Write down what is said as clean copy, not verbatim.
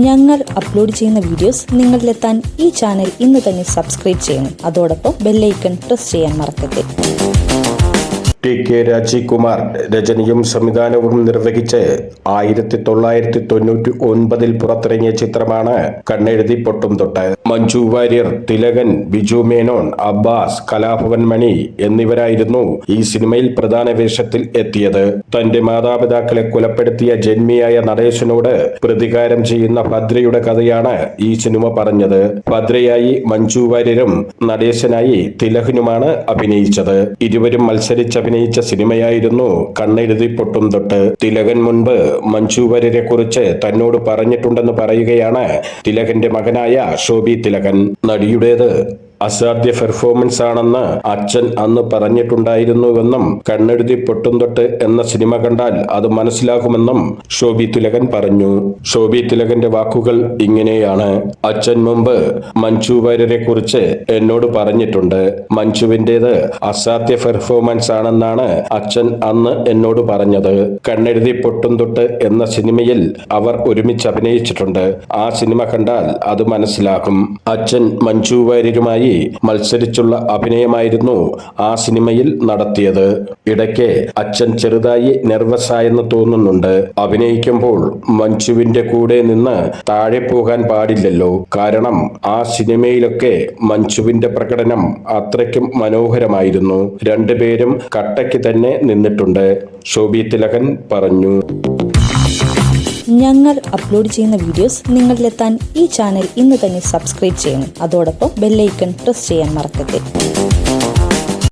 ഞങ്ങൾ അപ്ലോഡ് ചെയ്യുന്ന വീഡിയോസ് നിങ്ങളിലെത്താൻ ഈ ചാനൽ ഇന്ന് തന്നെ സബ്സ്ക്രൈബ് ചെയ്യണം. അതോടൊപ്പം ബെല്ലൈക്കൺ പ്രസ് ചെയ്യാൻ മറക്കരുത്. TK രാജീവ്കുമാർ രചനയും സംവിധാനവും നിർവഹിച്ച് 1999 പുറത്തിറങ്ങിയ ചിത്രമാണ് കണ്ണെഴുതി പൊട്ടും തൊട്ട്. മഞ്ജു വാര്യർ, തിലകൻ, ബിജു മേനോൻ, അബ്ബാസ്, കലാഭവൻ മണി എന്നിവരായിരുന്നു ഈ സിനിമയിൽ പ്രധാന വേഷത്തിൽ എത്തിയത്. തന്റെ മാതാപിതാക്കളെ കൊലപ്പെടുത്തിയ ജന്മിയായ നടേശനോട് പ്രതികാരം ചെയ്യുന്ന ഭദ്രയുടെ കഥയാണ് ഈ സിനിമ പറഞ്ഞത്. ഭദ്രയായി മഞ്ജു വാര്യരും നടേശനായി തിലകനുമാണ് അഭിനയിച്ചത്. ഇരുവരും മത്സരിച്ചഭിനയിച്ച സിനിമയായിരുന്നു കണ്ണെഴുതി പൊട്ടും തൊട്ട്. തിലകൻ മുൻപ് മഞ്ജു വാര്യരെ കുറിച്ച് തന്നോട് പറഞ്ഞിട്ടുണ്ടെന്ന് പറയുകയാണ് തിലകന്റെ മകനായ ശോഭി തിലകൻ. നടിയുടേത് അസാധ്യ പെർഫോമൻസ് ആണെന്ന് അച്ഛൻ അന്ന് പറഞ്ഞിട്ടുണ്ടായിരുന്നുവെന്നും കണ്ണെഴുതി പൊട്ടും തൊട്ട് എന്ന സിനിമ കണ്ടാൽ അത് മനസ്സിലാകുമെന്നും ശോഭി തിലകൻ പറഞ്ഞു. ശോഭി തിലകന്റെ വാക്കുകൾ ഇങ്ങനെയാണ്: അച്ഛൻ മുമ്പ് മഞ്ജു വാര്യരെ കുറിച്ച് എന്നോട് പറഞ്ഞിട്ടുണ്ട്. മഞ്ജുവിന്റേത് അസാധ്യ പെർഫോമൻസ് ആണെന്നാണ് അച്ഛൻ അന്ന് എന്നോട് പറഞ്ഞത്. കണ്ണെഴുതി പൊട്ടും തൊട്ട് എന്ന സിനിമയിൽ അവർ ഒരുമിച്ച് അഭിനയിച്ചിട്ടുണ്ട്. ആ സിനിമ കണ്ടാൽ അത് മനസ്സിലാകും. അച്ഛൻ മഞ്ജു വാര്യരുമായി മത്സരിച്ചുള്ള അഭിനയമായിരുന്നു ആ സിനിമയിൽ നടത്തിയത്. ഇടയ്ക്ക് അച്ഛൻ ചെറുതായി നെർവസ് ആയെന്ന് തോന്നുന്നുണ്ട്. അഭിനയിക്കുമ്പോൾ മഞ്ജുവിന്റെ കൂടെ നിന്ന് താഴെ പോകാൻ പാടില്ലല്ലോ. കാരണം ആ സിനിമയിലൊക്കെ മഞ്ജുവിന്റെ പ്രകടനം അത്രയ്ക്കും മനോഹരമായിരുന്നു. രണ്ടുപേരും കട്ടയ്ക്ക് തന്നെ നിന്നിട്ടുണ്ട്, ശോഭി തിലകൻ പറഞ്ഞു. ഞങ്ങൾ അപ്ലോഡ് ചെയ്യുന്ന വീഡിയോസ് നിങ്ങളിലെത്താൻ ഈ ചാനൽ ഇന്ന് തന്നെ സബ്സ്ക്രൈബ് ചെയ്യണം. അതോടൊപ്പം ബെല്ലൈക്കൺ പ്രസ് ചെയ്യാൻ മറക്കരുത്.